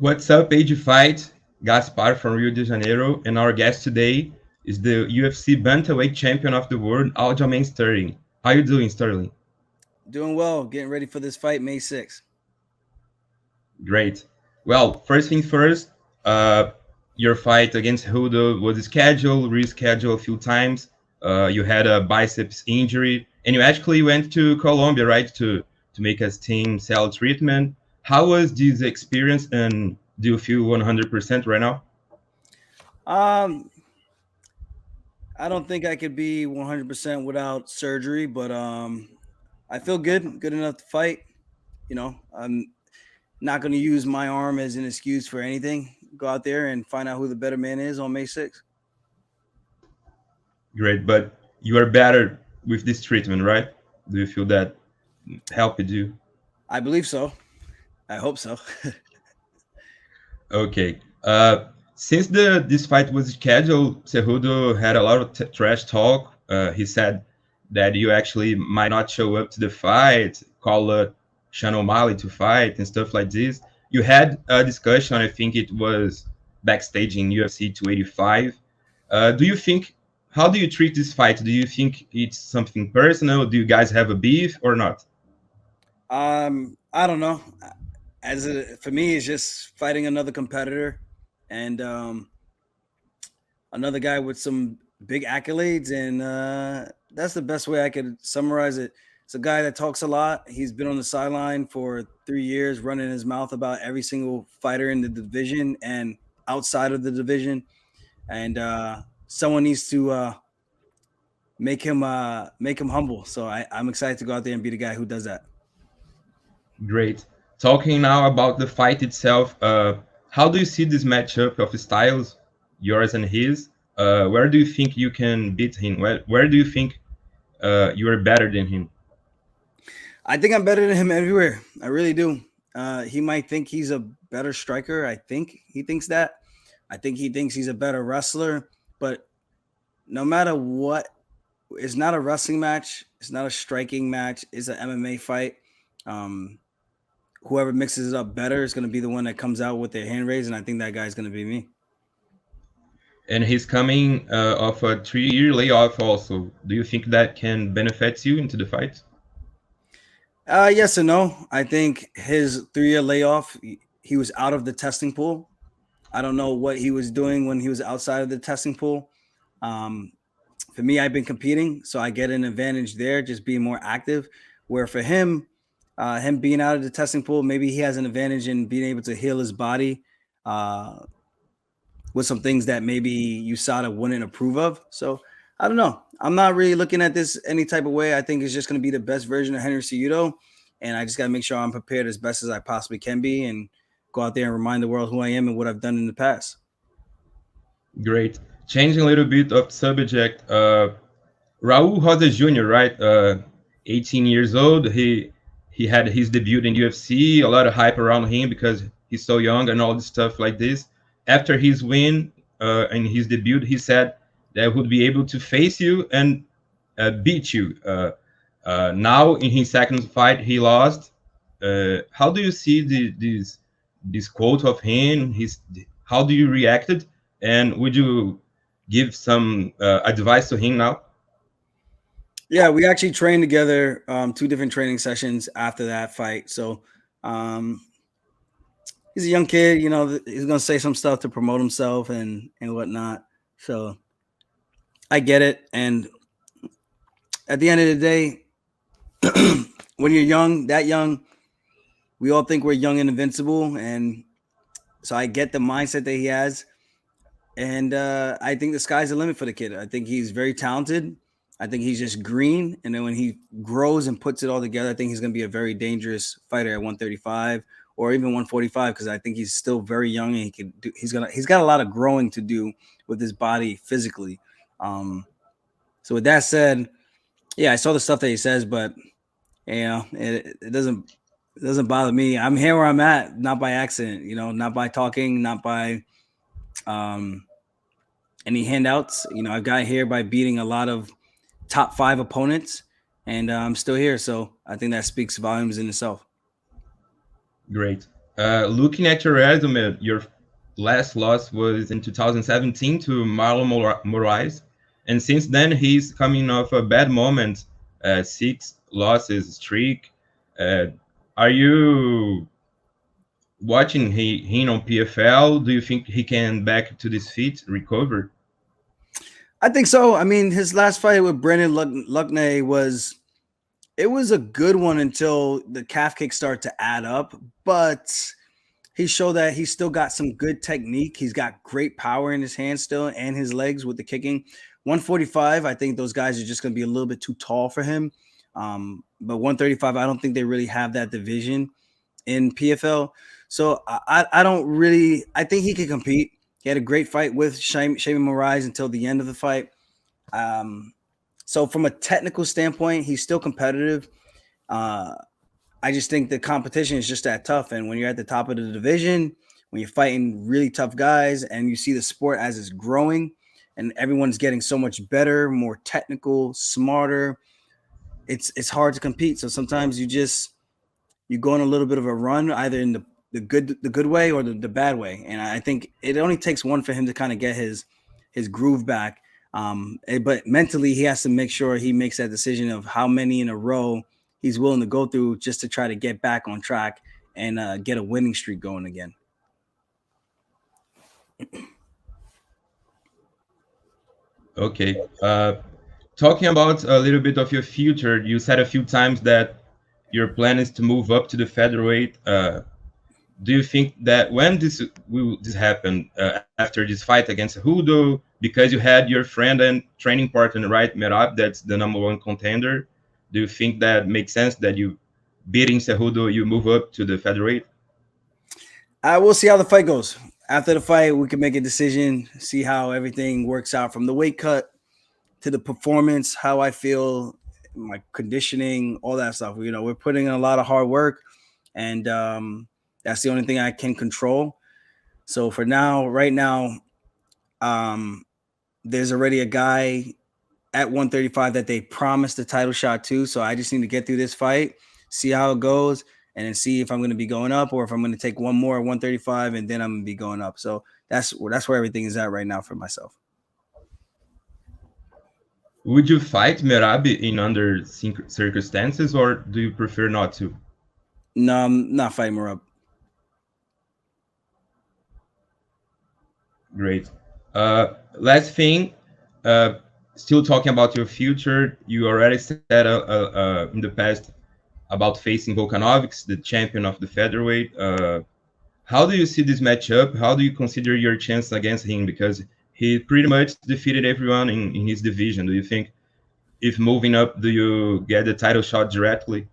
What's up, Ag Fight Gaspar from Rio de Janeiro, and our guest today is the UFC bantamweight champion of the world, Aljamain Sterling. How you doing, Sterling? Doing well, getting ready for this fight May 6th. Great. Well, first thing first, uh, your fight against Cejudo was scheduled, rescheduled a few times. You had a biceps injury, and you actually went to Colombia, right, to make a stem cell treatment. How was this experience, and do you feel 100% right now? Um, I don't think I could be 100% without surgery, but I feel good enough to fight. I'm not going to use my arm as an excuse for anything. Go out there and find out who the better man is on May 6th. Great, but you are better with this treatment, right? Do you feel that helped you? I believe so. I hope so. Okay. Since the this fight was scheduled, Cejudo had a lot of trash talk. He said that you actually might not show up to the fight, call Sean O'Malley to fight and stuff like this. You had a discussion, I think it was backstage in UFC 285. Do you think, how do you treat this fight? Do you think it's something personal? Do you guys have a beef or not? I don't know. For me, it's just fighting another competitor and another guy with some big accolades, and that's the best way I could summarize it. It's a guy that talks a lot. He's been on the sideline for 3 years, running his mouth about every single fighter in the division and outside of the division, and someone needs to make him humble. So I'm excited to go out there and be the guy who does that. Great. Talking now about the fight itself, how do you see this matchup of styles, yours and his? Where do you think you can beat him? Where do you think you are better than him? I think I'm better than him everywhere. I really do. He might think he's a better striker. I think he thinks that. I think he thinks he's a better wrestler. But no matter what, it's not a wrestling match. It's not a striking match. It's an MMA fight. Um, Whoever mixes it up better is going to be the one that comes out with their hand raised, and I think that guy's going to be me. And he's coming off a 3 year layoff also. Do you think that can benefit you into the fight? Yes and no. I think his 3 year layoff, he was out of the testing pool. I don't know what he was doing when he was outside of the testing pool. Um, for me, I've been competing, so I get an advantage there, just being more active. Where for him, him being out of the testing pool, maybe he has an advantage in being able to heal his body uh, with some things that maybe USADA wouldn't approve of. So I don't know. I'm not really looking at this any type of way. I think it's just going to be the best version of Henry Cejudo, and I just got to make sure I'm prepared as best as I possibly can be, and go out there and remind the world who I am and what I've done in the past. Great. Changing a little bit of subject, Raul Rosa Jr., right? 18 years old. He had his debut in UFC. A lot of hype around him because he's so young and all this stuff like this. After his win and his debut, he said that he would be able to face you and beat you. Now in his second fight, he lost. How do you see this quote of him? How do you reacted? And would you give some advice to him now? Yeah, we actually trained together, two different training sessions after that fight. So um, he's a young kid, he's gonna say some stuff to promote himself and whatnot. So I get it. And at the end of the day, when you're young, that young, we all think we're young and invincible. And so I get the mindset that he has. And I think the sky's the limit for the kid. I think he's very talented. I think he's just green. And then when he grows and puts it all together, I think he's going to be a very dangerous fighter at 135 or even 145, because I think he's still very young and he's got a lot of growing to do with his body physically. So with that said, yeah, I saw the stuff that he says, but it doesn't bother me. I'm here where I'm at, not by accident, not by talking, not by um, any handouts. I got here by beating a lot of top 5 opponents, and I'm still here. So I think that speaks volumes in itself. Great. Looking at your resume, your last loss was in 2017 to Marlon Moraes, and since then he's coming off a bad moment, 6 losses streak. Uh, are you watching him on PFL? Do you think he can back to this feet, recover? I think so. I mean, his last fight with Brendan Luckney was a good one until the calf kicks start to add up, but he showed that he's still got some good technique. He's got great power in his hands still and his legs with the kicking. 145, I think those guys are just going to be a little bit too tall for him. But 135, I don't think they really have that division in PFL. So I don't really, I think he can compete. He had a great fight with Shayman Moraes until the end of the fight. So from a technical standpoint, he's still competitive. I just think the competition is just that tough. And when you're at the top of the division, when you're fighting really tough guys and you see the sport as it's growing and everyone's getting so much better, more technical, smarter, it's hard to compete. So sometimes you go on a little bit of a run, either in the good way or the bad way. And I think it only takes one for him to kind of get his groove back. But mentally, he has to make sure he makes that decision of how many in a row he's willing to go through just to try to get back on track and get a winning streak going again. Okay. Talking about a little bit of your future, you said a few times that your plan is to move up to the featherweight. Do you think that when this will this happen, after this fight against Cejudo, because you had your friend and training partner, right, Merab, that's the #1 contender? Do you think that makes sense that you beating Cejudo, you move up to the featherweight? We'll see how the fight goes. After the fight, we can make a decision, see how everything works out from the weight cut to the performance, how I feel, my conditioning, all that stuff. You know, we're putting in a lot of hard work, and that's the only thing I can control. So for now, right now, there's already a guy at 135 that they promised the title shot to. So I just need to get through this fight, see how it goes, and then see if I'm going to be going up or if I'm going to take one more at 135 and then I'm going to be going up. So that's where everything is at right now for myself. Would you fight Merab in under circumstances, or do you prefer not to? No, I'm not fighting her up. Great. Last thing, still talking about your future, you already said in the past about facing Volkanovski, the champion of the featherweight. How do you see this matchup? How do you consider your chance against him? Because he pretty much defeated everyone in his division. Do you think if moving up, do you get the title shot directly?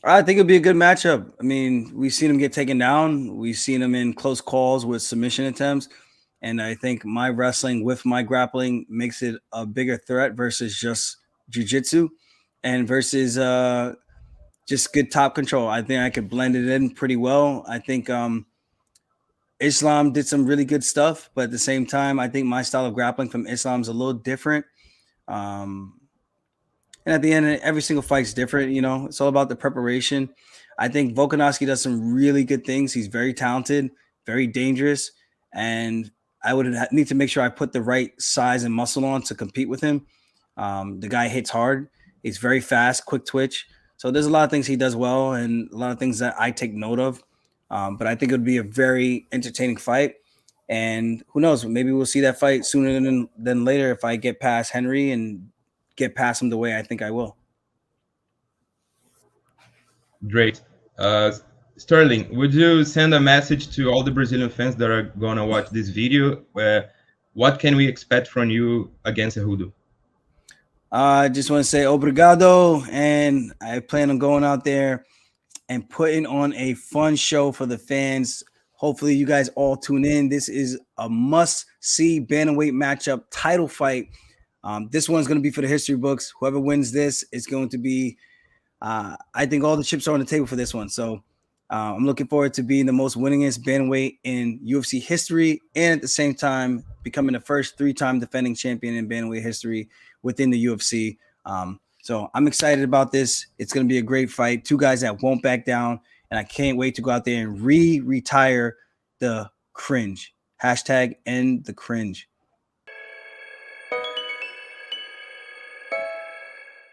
I think it'd be a good matchup. I mean, we've seen him get taken down. We've seen him in close calls with submission attempts. And I think my wrestling with my grappling makes it a bigger threat versus just jiu-jitsu and versus just good top control. I think I could blend it in pretty well. I think Islam did some really good stuff, but at the same time, I think my style of grappling from Islam is a little different. And at the end, every single fight's different. You know, it's all about the preparation. I think Volkanovski does some really good things. He's very talented, very dangerous, and I would need to make sure I put the right size and muscle on to compete with him. The guy hits hard. He's very fast, quick twitch. So there's a lot of things he does well and a lot of things that I take note of. But I think it would be a very entertaining fight. And who knows, maybe we'll see that fight sooner than later if I get past Henry and get past him the way I think I will. Great. Sterling, would you send a message to all the Brazilian fans that are going to watch this video? What can we expect from you against Cejudo? I just want to say obrigado, and I plan on going out there and putting on a fun show for the fans. Hopefully you guys all tune in. This is a must-see bantamweight matchup, title fight. This one's going to be for the history books. Whoever wins this is going to be, I think all the chips are on the table for this one. So I'm looking forward to being the most winningest bantamweight in UFC history and at the same time becoming the first 3-time defending champion in bantamweight history within the UFC. So I'm excited about this. It's going to be a great fight. Two guys that won't back down. and I can't wait to go out there and retire the cringe. Hashtag end the cringe.